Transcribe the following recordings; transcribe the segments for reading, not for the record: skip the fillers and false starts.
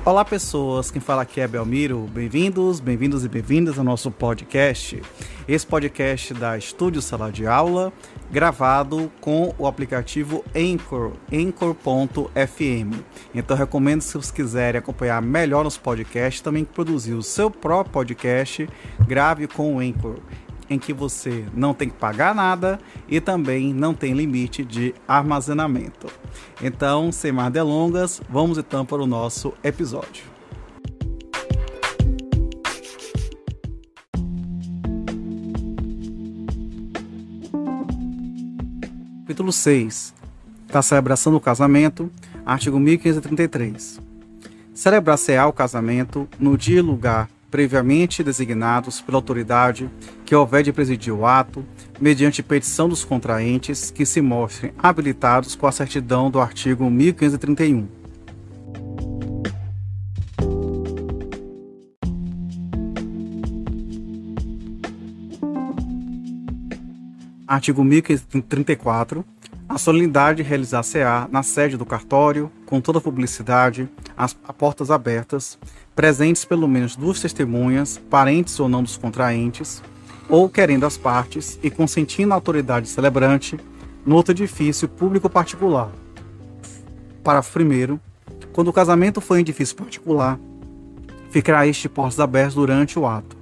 Olá pessoas, quem fala aqui é Belmiro, bem-vindos e bem-vindas ao nosso podcast. Esse podcast da Estúdio Sala de Aula, gravado com o aplicativo Anchor, Anchor.fm. Então recomendo, se vocês quiserem acompanhar melhor nos podcasts, também produzir o seu próprio podcast, grave com o Anchor, em que você não tem que pagar nada e também não tem limite de armazenamento. Então, sem mais delongas, vamos então para o nosso episódio. Capítulo 6. Da celebração do casamento, artigo 1533. Celebrar-se-á o casamento no dia e lugar previamente designados pela autoridade que houver de presidir o ato, mediante petição dos contraentes que se mostrem habilitados com a certidão do artigo 1531. Artigo 1534. A solenidade realizar-se-á na sede do cartório, com toda a publicidade, a portas abertas, presentes pelo menos 2 testemunhas, parentes ou não dos contraentes, ou querendo as partes e consentindo a autoridade celebrante, no outro edifício público ou particular. Parágrafo 1º. Quando o casamento for em edifício particular, ficará este portas abertas durante o ato.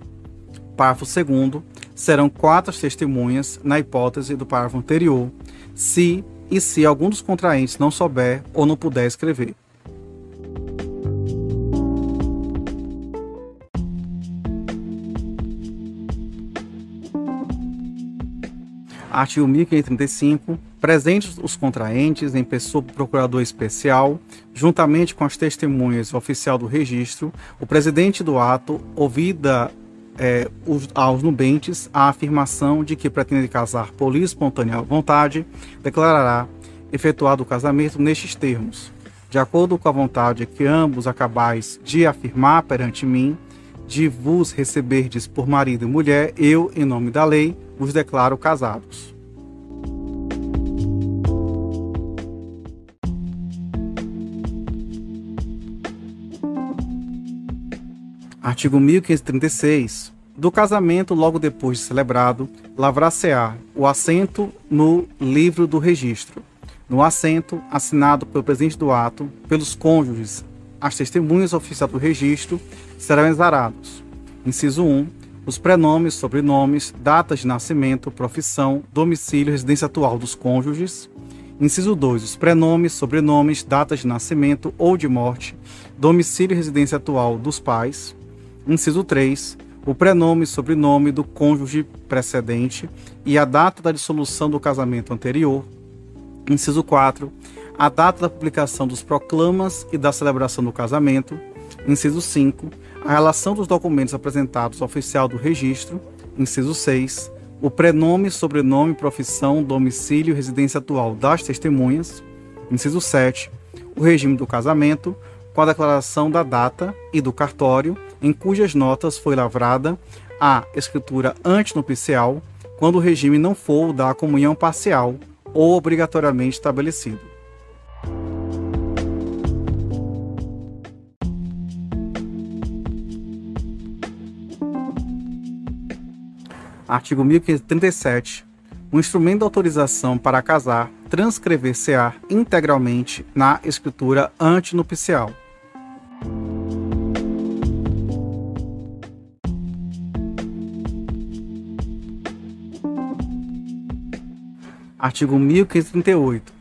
Parágrafo 2º. Serão 4 testemunhas, na hipótese do parágrafo anterior, se algum dos contraentes não souber ou não puder escrever. Artigo 1535. Presentes os contraentes em pessoa do procurador especial, juntamente com as testemunhas oficial do registro, o presidente do ato, ouvida aos nubentes a afirmação de que pretende casar por livre e espontânea vontade, declarará efetuado o casamento nestes termos: de acordo com a vontade que ambos acabais de afirmar perante mim, de vos receberdes por marido e mulher, eu, em nome da lei, vos declaro casados. Artigo 1536. Do casamento, logo depois de celebrado, lavrar-se-á o assento no livro do registro. No assento, assinado pelo presidente do ato, pelos cônjuges, as testemunhas oficiais do registro serão exarados. Inciso 1. Os prenomes, sobrenomes, datas de nascimento, profissão, domicílio e residência atual dos cônjuges. Inciso 2. Os prenomes, sobrenomes, datas de nascimento ou de morte, domicílio e residência atual dos pais. Inciso 3. O prenome e sobrenome do cônjuge precedente e a data da dissolução do casamento anterior. Inciso 4. A data da publicação dos proclamas e da celebração do casamento. Inciso 5. A relação dos documentos apresentados ao oficial do registro. Inciso 6. O prenome, sobrenome, profissão, domicílio e residência atual das testemunhas. Inciso 7. O regime do casamento, com a declaração da data e do cartório, em cujas notas foi lavrada a escritura antinupcial, quando o regime não for o da comunhão parcial ou obrigatoriamente estabelecido. Artigo 1537. O instrumento de autorização para casar transcrever-se-á integralmente na escritura antinupcial. Artigo 1538.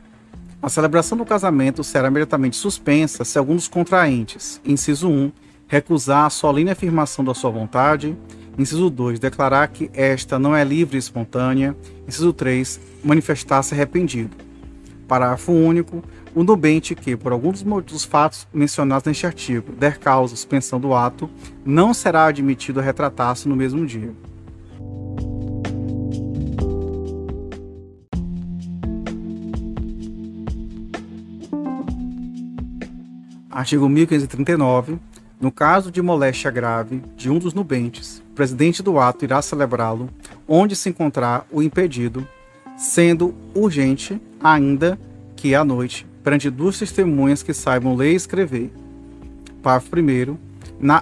A celebração do casamento será imediatamente suspensa se algum dos contraentes, inciso 1, recusar a solene afirmação da sua vontade, inciso 2, declarar que esta não é livre e espontânea, inciso 3, manifestar-se arrependido. Parágrafo único. O nubente que, por algum dos fatos mencionados neste artigo, der causa à suspensão do ato, não será admitido a retratar-se no mesmo dia. Artigo 1539. No caso de moléstia grave de um dos nubentes, o presidente do ato irá celebrá-lo onde se encontrar o impedido, sendo urgente ainda que à noite, perante 2 testemunhas que saibam ler e escrever. Parágrafo 1º.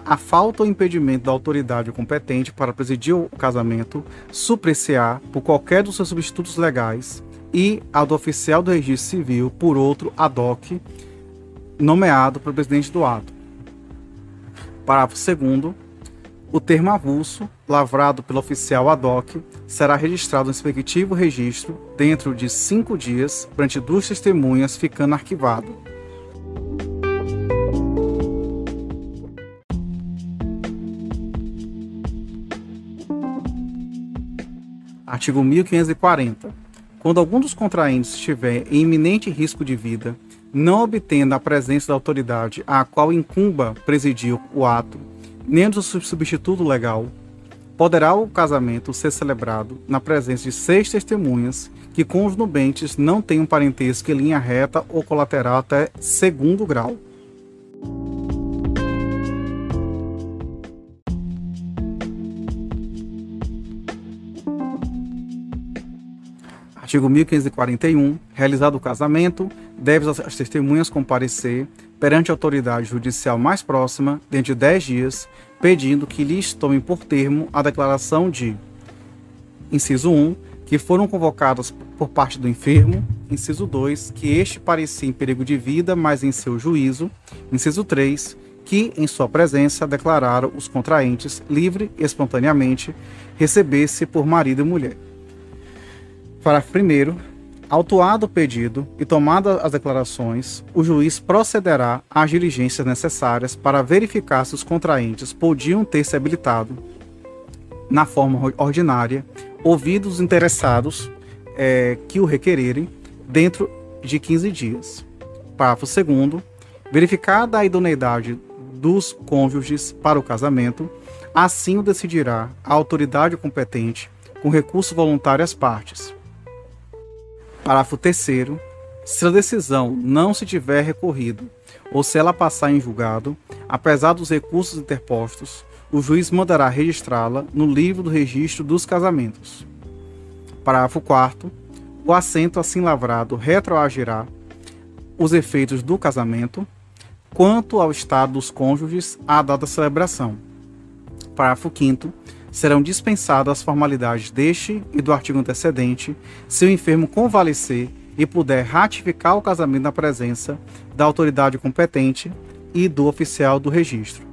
A falta ou impedimento da autoridade competente para presidir o casamento, supre-se-á por qualquer dos seus substitutos legais e a do oficial do registro civil por outro ad hoc, nomeado pelo presidente do ato. Parágrafo 2º. O termo avulso, lavrado pelo oficial ad hoc, será registrado no respectivo registro dentro de 5 dias, perante 2 testemunhas, ficando arquivado. Artigo 1540. Quando algum dos contraentes estiver em iminente risco de vida, não obtendo a presença da autoridade a qual incumba presidir o ato, nem do substituto legal, poderá o casamento ser celebrado na presença de 6 testemunhas que com os nubentes não tenham parentesco em linha reta ou colateral até 2º grau. Artigo 1541. Realizado o casamento, devem as testemunhas comparecer perante a autoridade judicial mais próxima dentro de 10 dias, pedindo que lhes tomem por termo a declaração de: inciso 1, que foram convocadas por parte do enfermo; inciso 2, que este parecia em perigo de vida, mas em seu juízo; inciso 3, que em sua presença declararam os contraentes, livre e espontaneamente, receber-se por marido e mulher. Parágrafo 1º. Autuado o pedido e tomadas as declarações, o juiz procederá às diligências necessárias para verificar se os contraentes podiam ter se habilitado, na forma ordinária, ouvidos os interessados que o requererem, dentro de 15 dias. Parágrafo 2º. Verificada a idoneidade dos cônjuges para o casamento, assim o decidirá a autoridade competente, com recurso voluntário às partes. Parágrafo 3º. Se a decisão não se tiver recorrido, ou se ela passar em julgado, apesar dos recursos interpostos, o juiz mandará registrá-la no livro do registro dos casamentos. Parágrafo 4º. O assento assim lavrado retroagirá os efeitos do casamento quanto ao estado dos cônjuges à data da celebração. Parágrafo 5º. Serão dispensadas as formalidades deste e do artigo antecedente, se o enfermo convalescer e puder ratificar o casamento na presença da autoridade competente e do oficial do registro.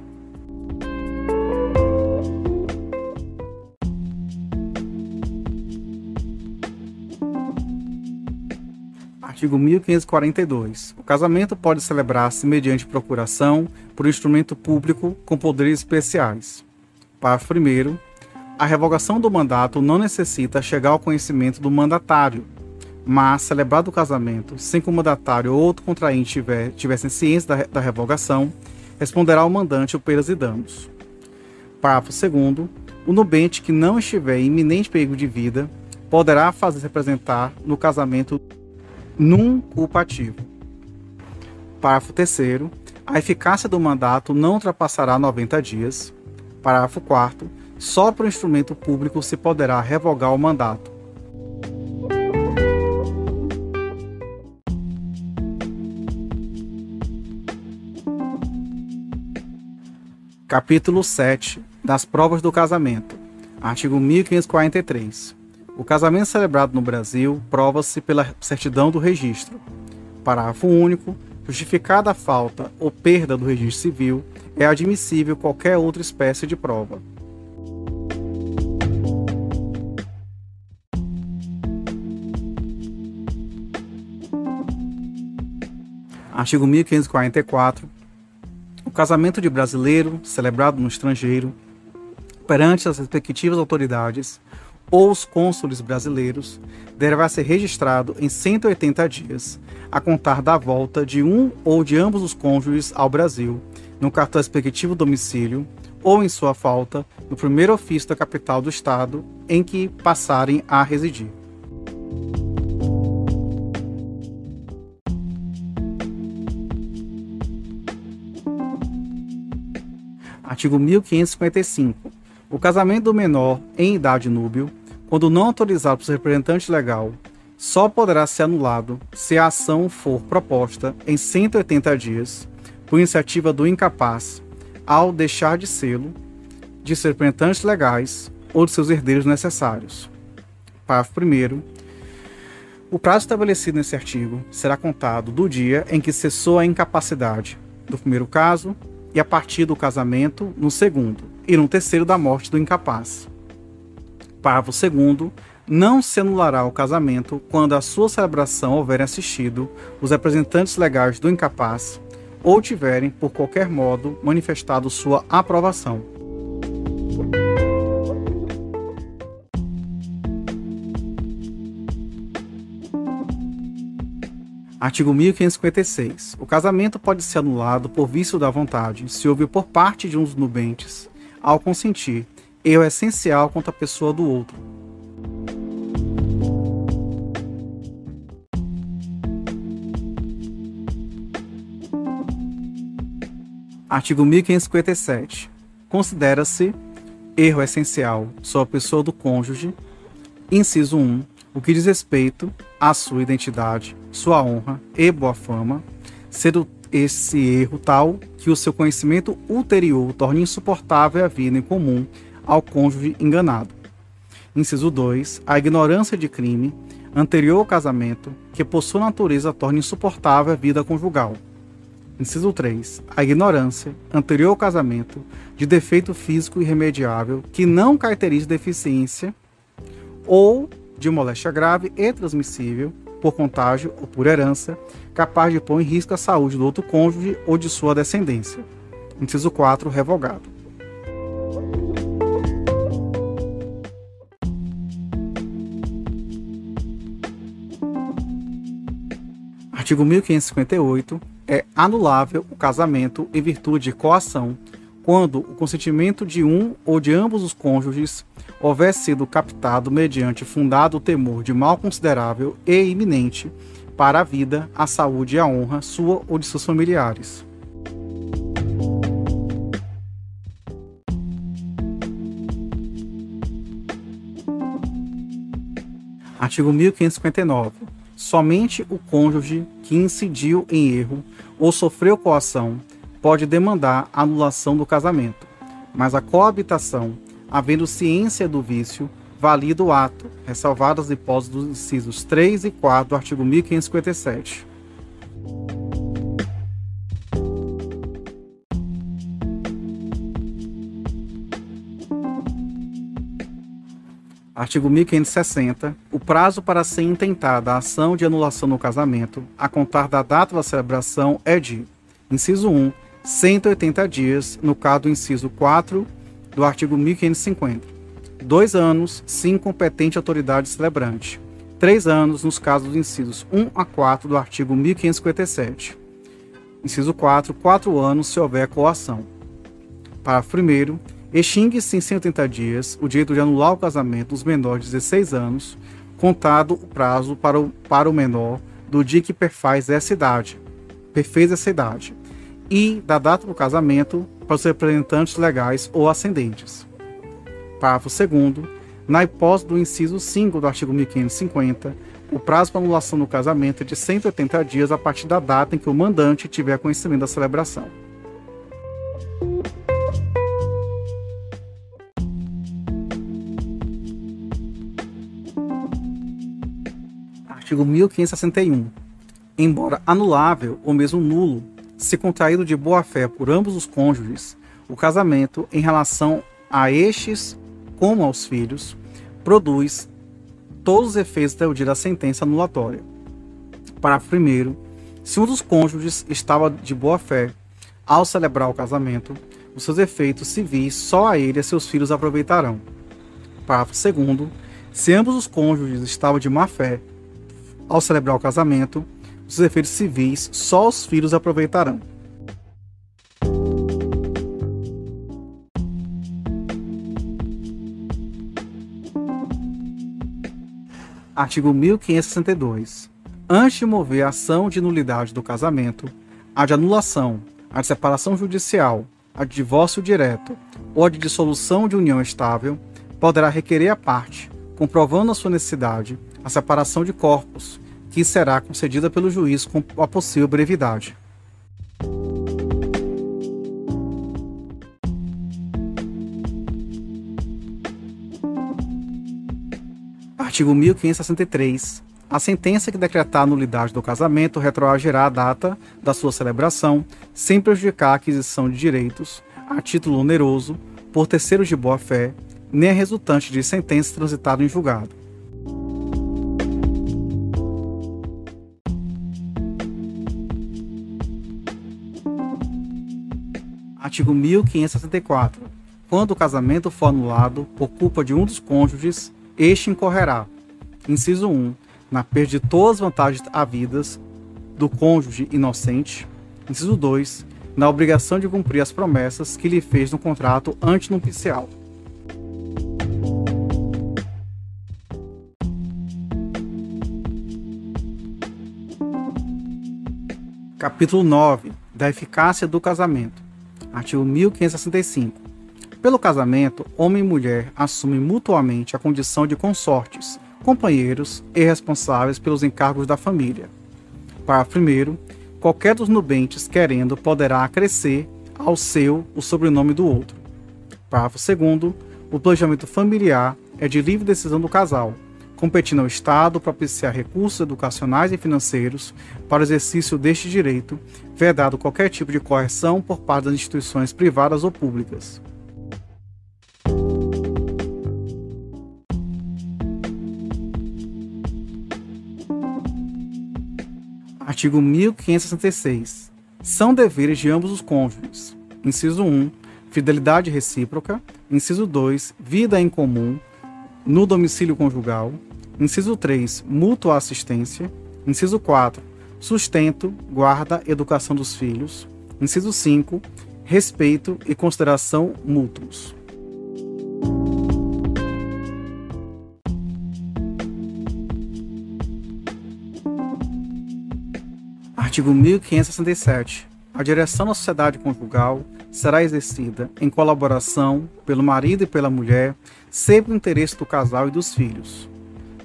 Artigo 1542. O casamento pode celebrar-se mediante procuração por instrumento público com poderes especiais. Parágrafo 1º. A revogação do mandato não necessita chegar ao conhecimento do mandatário, mas, celebrado o casamento, sem que o mandatário ou outro contraente tivessem ciência da revogação, responderá ao mandante o perdas e danos. Parágrafo 2º. O nubente que não estiver em iminente perigo de vida poderá fazer-se representar no casamento num culpativo. Parágrafo 3º. A eficácia do mandato não ultrapassará 90 dias. Parágrafo 4º. Só por instrumento público se poderá revogar o mandato. Capítulo 7. Das provas do casamento. Artigo 1543. O casamento celebrado no Brasil prova-se pela certidão do registro. Parágrafo único. Justificada a falta ou perda do registro civil, é admissível qualquer outra espécie de prova. Artigo 1544. O casamento de brasileiro, celebrado no estrangeiro, perante as respectivas autoridades ou os cônsules brasileiros, deverá ser registrado em 180 dias, a contar da volta de um ou de ambos os cônjuges ao Brasil, no cartão respectivo domicílio, ou, em sua falta, no primeiro ofício da capital do estado em que passarem a residir. Artigo 1555. O casamento do menor em idade núbil, quando não autorizado por seu representante legal, só poderá ser anulado se a ação for proposta em 180 dias, por iniciativa do incapaz, ao deixar de sê-lo, de ser representantes legais ou de seus herdeiros necessários. Parágrafo 1º. O prazo estabelecido nesse artigo será contado do dia em que cessou a incapacidade, no primeiro caso, e a partir do casamento, no segundo, e no terceiro da morte do incapaz. Parágrafo 2º. Não se anulará o casamento quando a sua celebração houverem assistido os representantes legais do incapaz ou tiverem, por qualquer modo, manifestado sua aprovação. Artigo 1556. O casamento pode ser anulado por vício da vontade, se houve por parte de um dos nubentes, ao consentir, erro essencial contra a pessoa do outro. Artigo 1557. Considera-se erro essencial sobre a pessoa do cônjuge, inciso 1, o que diz respeito à sua identidade, sua honra e boa fama, sendo esse erro tal que o seu conhecimento ulterior torne insuportável a vida em comum ao cônjuge enganado. Inciso 2, a ignorância de crime anterior ao casamento, que por sua natureza torne insuportável a vida conjugal. Inciso 3, a ignorância anterior ao casamento de defeito físico irremediável que não caracterize deficiência ou de moléstia grave e transmissível por contágio ou por herança, capaz de pôr em risco a saúde do outro cônjuge ou de sua descendência. Inciso 4, revogado. Artigo 1558. É anulável o casamento em virtude de coação, quando o consentimento de um ou de ambos os cônjuges houver sido captado mediante fundado temor de mal considerável e iminente para a vida, a saúde e a honra sua ou de seus familiares. Artigo 1559. Somente o cônjuge que incidiu em erro ou sofreu coação pode demandar a anulação do casamento, mas a coabitação, havendo ciência do vício, valida o ato, ressalvadas as hipóteses dos incisos 3 e 4 do artigo 1557. Artigo 1560. O prazo para ser intentada a ação de anulação no casamento, a contar da data da celebração, é de: inciso 1, 180 dias, no caso do inciso 4 do artigo 1550. 2 anos, se incompetente autoridade celebrante. 3 anos, nos casos dos incisos 1 a 4 do artigo 1557. Inciso 4, 4 anos, se houver coação. Parágrafo 1º. Extingue-se em 180 dias o direito de anular o casamento dos menores de 16 anos, contado o prazo para o menor do dia que perfez essa idade, e da data do casamento para os representantes legais ou ascendentes. Parágrafo 2º. Na hipótese do inciso 5 do artigo 1550, o prazo para anulação do casamento é de 180 dias a partir da data em que o mandante tiver conhecimento da celebração. Artigo 1561. Embora anulável ou mesmo nulo, se contraído de boa-fé por ambos os cônjuges, o casamento, em relação a estes como aos filhos, produz todos os efeitos até o dia da sentença anulatória. Parágrafo 1º. Se um dos cônjuges estava de boa-fé ao celebrar o casamento, os seus efeitos civis só a ele e a seus filhos aproveitarão. Parágrafo 2º. Se ambos os cônjuges estavam de má-fé ao celebrar o casamento, os seus efeitos civis só os filhos aproveitarão. Artigo 1562. Antes de mover a ação de nulidade do casamento, a de anulação, a de separação judicial, a de divórcio direto ou a de dissolução de união estável, poderá requerer a parte, comprovando a sua necessidade, a separação de corpos, que será concedida pelo juiz com a possível brevidade. Artigo 1563. A sentença que decretar a nulidade do casamento retroagirá a data da sua celebração, sem prejudicar a aquisição de direitos, a título oneroso, por terceiros de boa-fé, nem a resultante de sentença transitada em julgado. Artigo 1564. Quando o casamento for anulado por culpa de um dos cônjuges, este incorrerá, inciso 1, na perda de todas as vantagens havidas do cônjuge inocente, inciso 2, na obrigação de cumprir as promessas que lhe fez no contrato antinupcial. Capítulo 9. Da eficácia do casamento. Artigo 1565. Pelo casamento, homem e mulher assumem mutuamente a condição de consortes, companheiros e responsáveis pelos encargos da família. Parágrafo 1º. Qualquer dos nubentes, querendo, poderá acrescer ao seu o sobrenome do outro. Parágrafo 2º. O planejamento familiar é de livre decisão do casal, competindo ao Estado propiciar recursos educacionais e financeiros para o exercício deste direito, vedado qualquer tipo de coerção por parte das instituições privadas ou públicas. Artigo 1566. São deveres de ambos os cônjuges. Inciso 1. Fidelidade recíproca. Inciso 2. Vida em comum no domicílio conjugal. Inciso 3. Mútua assistência. Inciso 4. Sustento, guarda, educação dos filhos. Inciso 5. Respeito e consideração mútuos. Artigo 1567. A direção da sociedade conjugal será exercida em colaboração pelo marido e pela mulher, sempre no interesse do casal e dos filhos.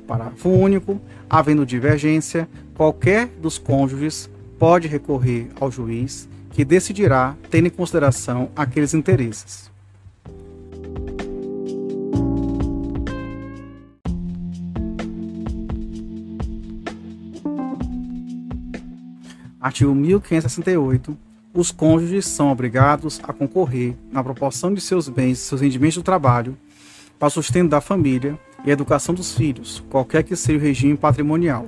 Parágrafo único. Havendo divergência, qualquer dos cônjuges pode recorrer ao juiz, que decidirá, tendo em consideração aqueles interesses. Artigo 1568. Os cônjuges são obrigados a concorrer, na proporção de seus bens e seus rendimentos do trabalho, para o sustento da família e a educação dos filhos, qualquer que seja o regime patrimonial.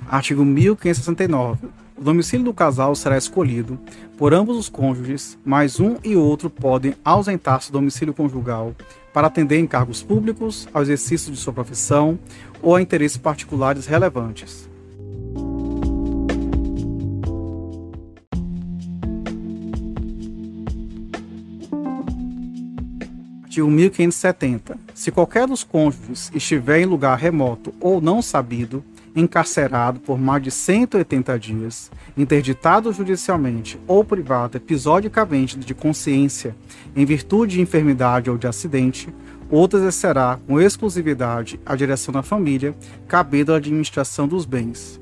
Artigo 1569. O domicílio do casal será escolhido por ambos os cônjuges, mas um e outro podem ausentar-se do domicílio conjugal para atender encargos públicos, ao exercício de sua profissão ou a interesses particulares relevantes. Artigo 1570. Se qualquer dos cônjuges estiver em lugar remoto ou não sabido, encarcerado por mais de 180 dias, interditado judicialmente ou privado episodicamente de consciência em virtude de enfermidade ou de acidente, outro exercerá com exclusividade a direção da família, cabendo a administração dos bens.